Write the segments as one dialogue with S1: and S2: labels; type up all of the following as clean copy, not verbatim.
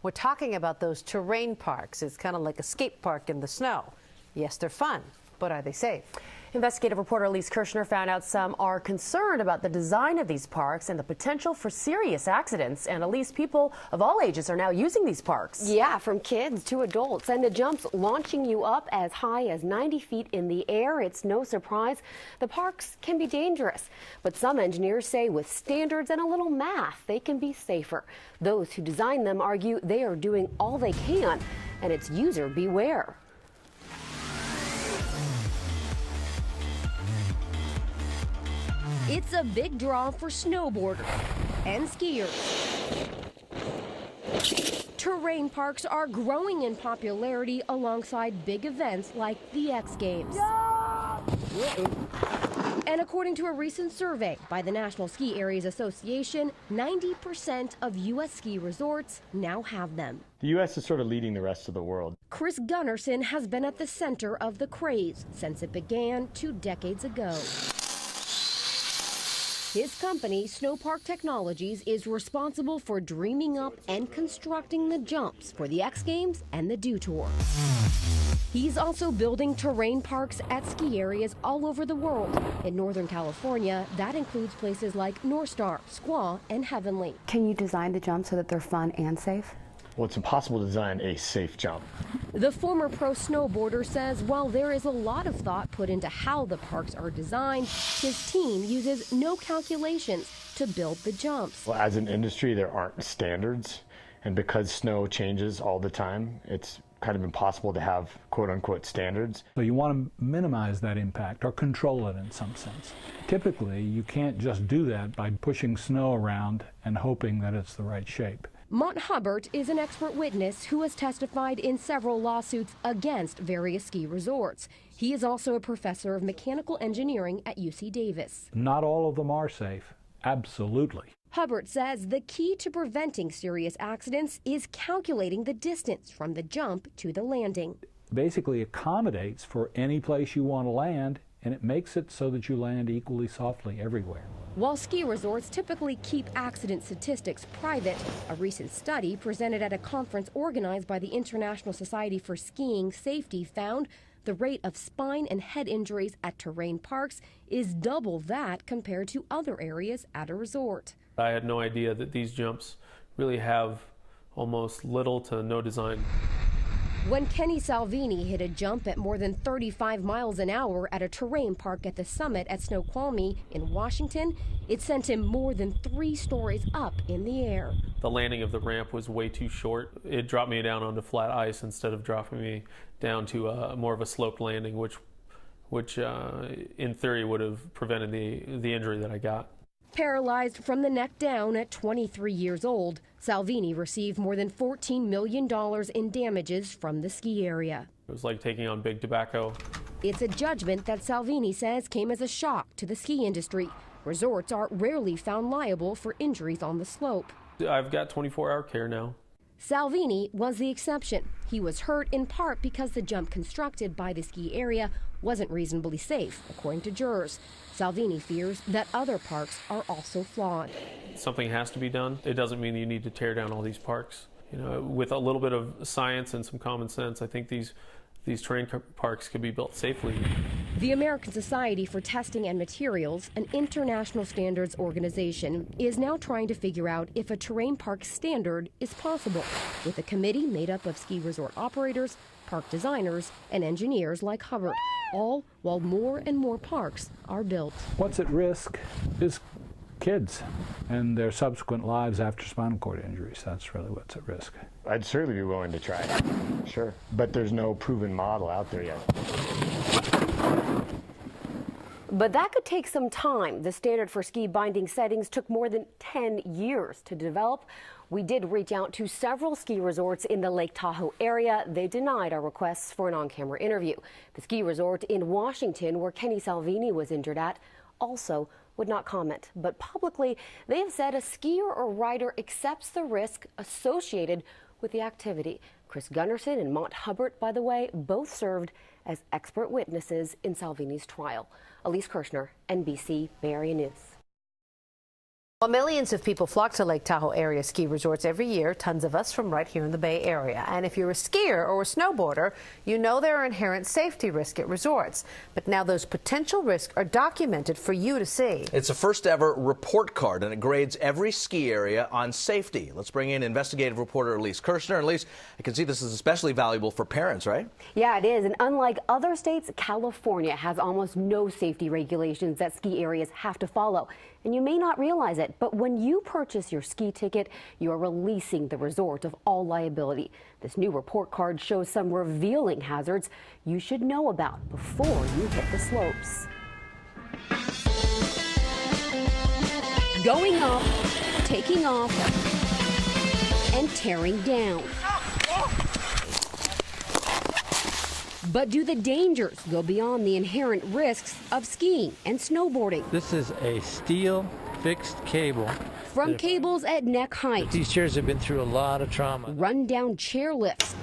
S1: We're talking about those terrain parks. It's kind of like a skate park in the snow. Yes, they're fun, but are they safe?
S2: Investigative reporter Elise Kirshner found out some are concerned about the design of these parks and the potential for serious accidents. And Elise, people of all ages are now using these parks.
S3: Yeah, from kids to adults. And the jumps launching you up as high as 90 feet in the air. It's no surprise the parks can be dangerous. But some engineers say with standards and a little math, they can be safer. Those who design them argue they are doing all they can, and it's user beware.
S4: It's a big draw for snowboarders and skiers. Terrain parks are growing in popularity alongside big events like the X Games. And according to a recent survey by the National Ski Areas Association, 90% of U.S. ski resorts now have them.
S5: The U.S. is sort of leading the rest of the world.
S4: Chris Gunnarsson has been at the center of the craze since it began 2 decades ago. His company, Snowpark Technologies, is responsible for dreaming up and constructing the jumps for the X Games and the Dew Tour. He's also building terrain parks at ski areas all over the world. In Northern California, that includes places like North Star, Squaw, and Heavenly.
S6: Can you design the jumps so that they're fun and safe?
S5: Well, it's impossible to design a safe jump.
S4: The former pro snowboarder says while there is a lot of thought put into how the parks are designed, his team uses no calculations to build the jumps.
S5: Well, as an industry, there aren't standards, and because snow changes all the time, it's kind of impossible to have quote-unquote standards.
S7: So you want to minimize that impact or control it in some sense. Typically, you can't just do that by pushing snow around and hoping that it's the right shape.
S4: Mont Hubbard is an expert witness who has testified in several lawsuits against various ski resorts. He is also a professor of mechanical engineering at UC Davis.
S7: Not all of them are safe, absolutely.
S4: Hubbard says the key to preventing serious accidents is calculating the distance from the jump to the landing.
S7: Basically accommodates for any place you want to land, and it makes it so that you land equally softly everywhere.
S4: While ski resorts typically keep accident statistics private, a recent study presented at a conference organized by the International Society for Skiing Safety found the rate of spine and head injuries at terrain parks is double that compared to other areas at a resort.
S8: I had no idea that these jumps really have almost little to no design.
S4: When Kenny Salvini hit a jump at more than 35 miles an hour at a terrain park at the summit at Snoqualmie in Washington, it sent him more than 3 stories up in the air.
S8: The landing of the ramp was way too short. It dropped me down onto flat ice instead of dropping me down to more of a sloped landing, which in theory would have prevented the injury that I got.
S4: Paralyzed from the neck down at 23 years old, Salvini received more than $14 million in damages from the ski area.
S8: It was like taking on big tobacco.
S4: It's a judgment that Salvini says came as a shock to the ski industry. Resorts are rarely found liable for injuries on the slope.
S8: I've got 24-hour care now.
S4: Salvini was the exception. He was hurt in part because the jump constructed by the ski area wasn't reasonably safe, according to jurors. Salvini fears that other parks are also flawed.
S8: Something has to be done. It doesn't mean you need to tear down all these parks. You know, with a little bit of science and some common sense, I think these terrain parks could be built safely.
S4: The American Society for Testing and Materials, an international standards organization, is now trying to figure out if a terrain park standard is possible, with a committee made up of ski resort operators, park designers, and engineers like Hubbard, all while more and more parks are built.
S7: What's at risk is kids and their subsequent lives after spinal cord injuries. That's really what's at risk.
S5: I'd certainly be willing to try it, sure. But there's no proven model out there yet.
S3: But that could take some time. The standard for ski binding settings took more than 10 years to develop. We did reach out to several ski resorts in the Lake Tahoe area. They denied our requests for an on-camera interview. The ski resort in Washington, where Kenny Salvini was injured at, also would not comment. But publicly, they have said a skier or rider accepts the risk associated with the activity. Chris Gunnarsson and Mont Hubbard, by the way, both served as expert witnesses in Salvini's trial. Elise Kirshner, NBC Bay Area News.
S1: While millions of people flock to Lake Tahoe area ski resorts every year, tons of us from right here in the Bay Area. And if you're a skier or a snowboarder, you know there are inherent safety risks at resorts. But now those potential risks are documented for you to see.
S9: It's a first ever report card, and it grades every ski area on safety. Let's bring in investigative reporter Elise Kirshner. Elise, I can see this is especially valuable for parents, right?
S3: Yeah, it is. And unlike other states, California has almost no safety regulations that ski areas have to follow. And you may not realize it, but when you purchase your ski ticket, you are releasing the resort of all liability. This new report card shows some revealing hazards you should know about before you hit the slopes. Going up, taking off, and tearing down. But do the dangers go beyond the inherent risks of skiing and snowboarding?
S10: This is a steel fixed cable.
S3: From cables at neck height.
S10: These chairs have been through a lot of trauma.
S3: Run-down chair lifts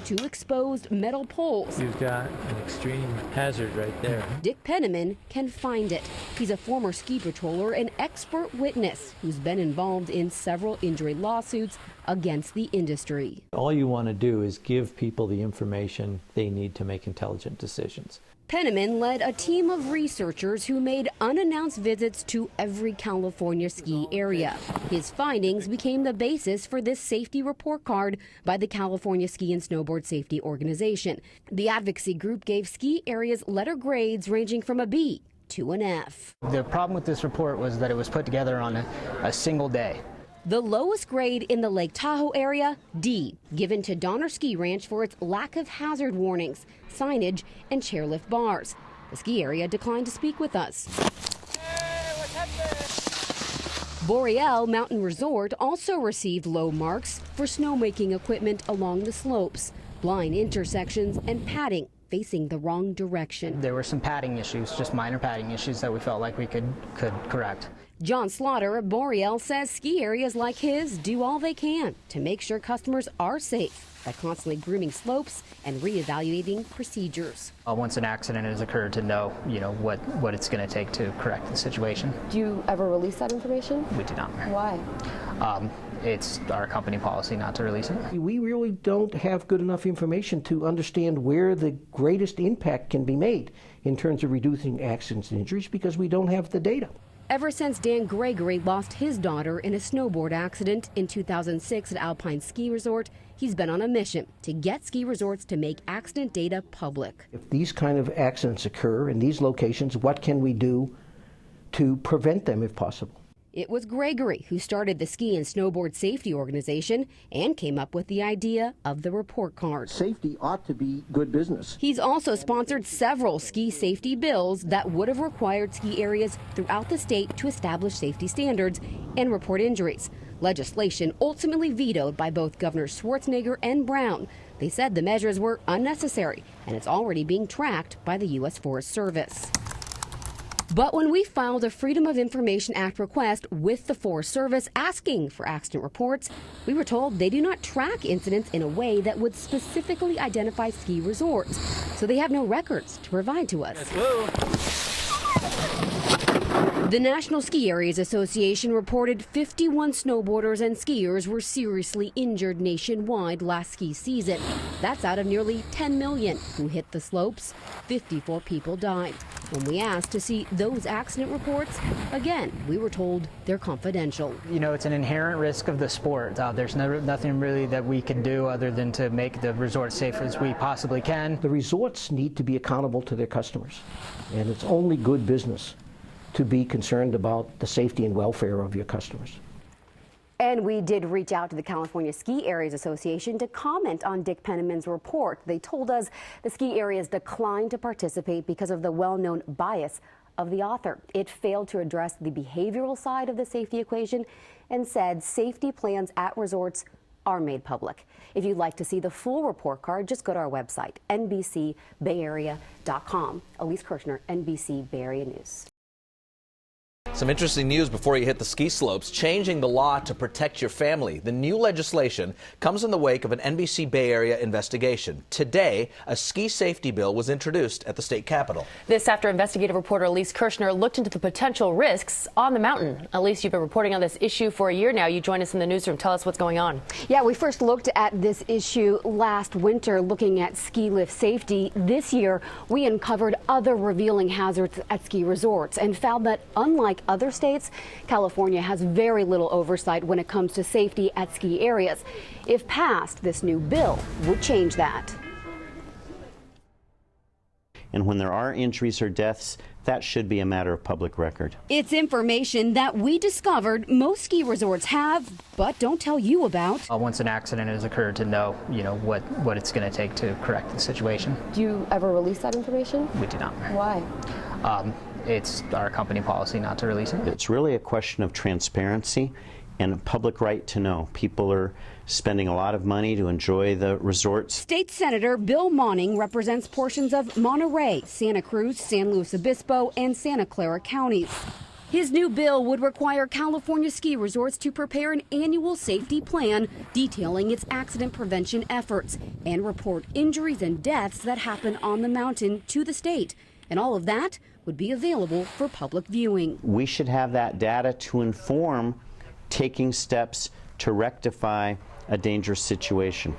S3: to exposed metal poles.
S10: You've got an extreme hazard right there.
S3: Dick Penniman can find it. He's a former ski patroller and expert witness who's been involved in several injury lawsuits against the industry.
S11: All you want to do is give people the information they need to make intelligent decisions.
S3: Penniman led a team of researchers who made unannounced visits to every California ski area. His findings became the basis for this safety report card by the California Ski and Snowboard Safety Organization. The advocacy group gave ski areas letter grades ranging from a B to an F.
S12: The problem with this report was that it was put together on a single day.
S3: The lowest grade in the Lake Tahoe area, D, given to Donner Ski Ranch for its lack of hazard warnings, signage, and chairlift bars. The ski area declined to speak with us. Boreal Mountain Resort also received low marks for snowmaking equipment along the slopes, blind intersections, and padding facing the wrong direction.
S12: There were some padding issues, just minor padding issues that we felt like we could correct.
S3: John Slaughter of Boreal says ski areas like his do all they can to make sure customers are safe by constantly grooming slopes and reevaluating procedures.
S12: Once an accident has occurred, to know, what it's going to take to correct the situation.
S2: Do you ever release that information?
S12: We do not.
S2: Why?
S12: It's our company policy not to release it.
S13: We really don't have good enough information to understand where the greatest impact can be made in terms of reducing accidents and injuries because we don't have the data.
S3: Ever since Dan Gregory lost his daughter in a snowboard accident in 2006 at Alpine Ski Resort, he's been on a mission to get ski resorts to make accident data public.
S13: If these kind of accidents occur in these locations, what can we do to prevent them if possible?
S3: It was Gregory who started the Ski and Snowboard Safety Organization and came up with the idea of the report card.
S13: Safety ought to be good business.
S3: He's also sponsored several ski safety bills that would have required ski areas throughout the state to establish safety standards and report injuries. Legislation ultimately vetoed by both Governors Schwarzenegger and Brown. They said the measures were unnecessary, and it's already being tracked by the U.S. Forest Service. But when we filed a Freedom of Information Act request with the Forest Service asking for accident reports, we were told they do not track incidents in a way that would specifically identify ski resorts, so they have no records to provide to us. The National Ski Areas Association reported 51 snowboarders and skiers were seriously injured nationwide last ski season. That's out of nearly 10 million who hit the slopes. 54 people died. When we asked to see those accident reports, again, we were told they're confidential.
S12: It's an inherent risk of the sport. There's nothing really that we can do other than to make the resort safe as we possibly can.
S13: The resorts need to be accountable to their customers, and it's only good business to be concerned about the safety and welfare of your customers.
S3: And we did reach out to the California Ski Areas Association to comment on Dick Penniman's report. They told us the ski areas declined to participate because of the well-known bias of the author. It failed to address the behavioral side of the safety equation and said safety plans at resorts are made public. If you'd like to see the full report card, just go to our website, NBCBayArea.com. Elise Kirshner, NBC Bay Area News.
S11: So
S9: Some interesting news before you hit the ski slopes. Changing the law to protect your family. The new legislation comes in the wake of an NBC Bay Area investigation. Today, a ski safety bill was introduced at the state capitol.
S2: This after investigative reporter Elise Kirshner looked into the potential risks on the mountain. Elise, you've been reporting on this issue for a year now. You joined us in the newsroom. Tell us what's going on.
S6: Yeah, we first looked at this issue last winter, looking at ski lift safety. This year, we uncovered other revealing hazards at ski resorts and found that, unlike other states, California has very little oversight when it comes to safety at ski areas. If passed, this new bill would change that.
S14: And when there are injuries or deaths, that should be a matter of public record.
S6: It's information that we discovered most ski resorts have, but don't tell you about.
S12: Once an accident has occurred, to know, what it's going to take to correct the situation.
S6: Do you ever release that information?
S12: We do not.
S6: Why?
S12: It's our company policy not to release it.
S14: It's really a question of transparency and a public right to know. People are spending a lot of money to enjoy the resorts.
S6: State Senator Bill Monning represents portions of Monterey, Santa Cruz, San Luis Obispo, and Santa Clara counties. His new bill would require California ski resorts to prepare an annual safety plan detailing its accident prevention efforts and report injuries and deaths that happen on the mountain to the state. And all of that would be available for public viewing.
S14: We should have that data to inform taking steps to rectify a dangerous situation.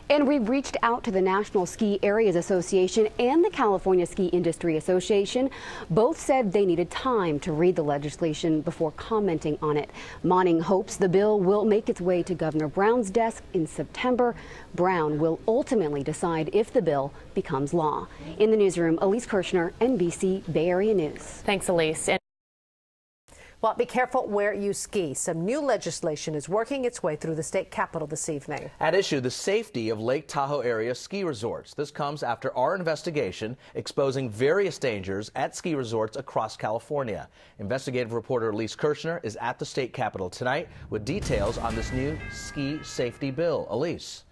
S6: And we reached out to the National Ski Areas Association and the California Ski Industry Association. Both said they needed time to read the legislation before commenting on it. Monning hopes the bill will make its way to Governor Brown's desk in September. Brown will ultimately decide if the bill becomes law. In the newsroom, Elise Kirshner, NBC Bay Area News.
S2: Thanks, Elise.
S1: Well, be careful where you ski. Some new legislation is working its way through the state capitol this evening.
S9: At issue, the safety of Lake Tahoe area ski resorts. This comes after our investigation exposing various dangers at ski resorts across California. Investigative reporter Elise Kirshner is at the state capitol tonight with details on this new ski safety bill. Elise.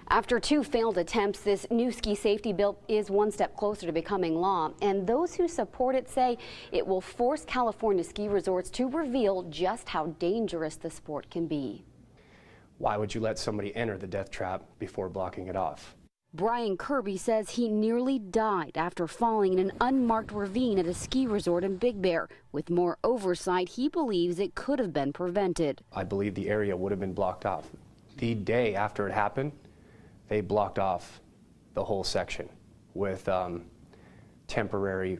S6: After 2 failed attempts, this new ski safety bill is one step closer to becoming law, and those who support it say it will force California ski resorts to reveal just how dangerous the sport can be.
S15: Why would you let somebody enter the death trap before blocking it off?
S6: Brian Kirby says he nearly died after falling in an unmarked ravine at a ski resort in Big Bear. With more oversight, he believes it could have been prevented.
S15: I believe the area would have been blocked off. The day after it happened, they blocked off the whole section with temporary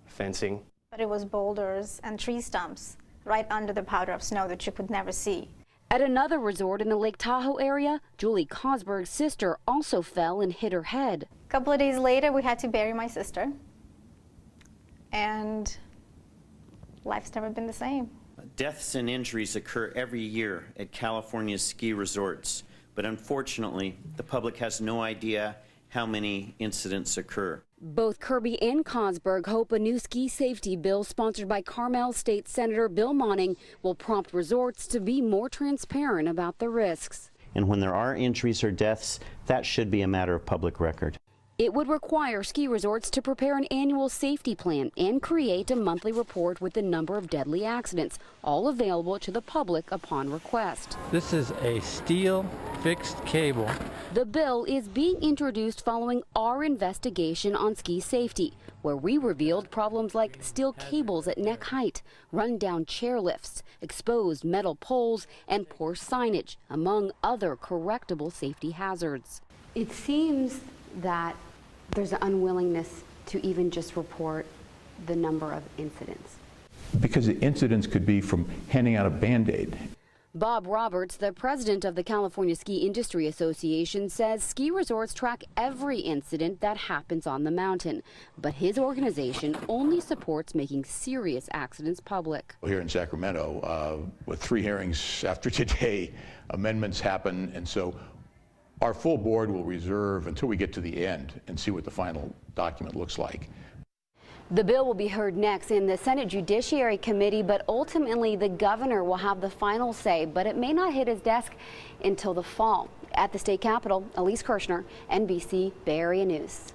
S15: fencing.
S16: But it was boulders and tree stumps right under the powder of snow that you could never see.
S6: At another resort in the Lake Tahoe area, Julie Cosberg's sister also fell and hit her head.
S16: A couple of days later, we had to bury my sister, and life's never been the same.
S17: Deaths and injuries occur every year at California's ski resorts. But unfortunately, the public has no idea how many incidents occur.
S6: Both Kirby and Cosberg hope a new ski safety bill sponsored by Carmel State Senator Bill Monning will prompt resorts to be more transparent about the risks.
S14: And when there are injuries or deaths, that should be a matter of public record.
S6: It would require ski resorts to prepare an annual safety plan and create a monthly report with the number of deadly accidents, all available to the public upon request.
S10: This is a steel fixed cable.
S6: The bill is being introduced following our investigation on ski safety, where we revealed problems like steel cables at neck height, run-down chairlifts, exposed metal poles, and poor signage, among other correctable safety hazards. It seems that there's an unwillingness to even just report the number of incidents.
S18: Because the incidents could be from handing out a Band-Aid.
S6: Bob Roberts, the president of the California Ski Industry Association, says ski resorts track every incident that happens on the mountain, but his organization only supports making serious accidents public.
S18: Here in Sacramento, with 3 hearings after today, amendments happen, and so our full board will reserve until we get to the end and see what the final document looks like.
S6: The bill will be heard next in the Senate Judiciary Committee, but ultimately the governor will have the final say, but it may not hit his desk until the fall. At the state capitol, Elise Kirshner, NBC Bay Area News.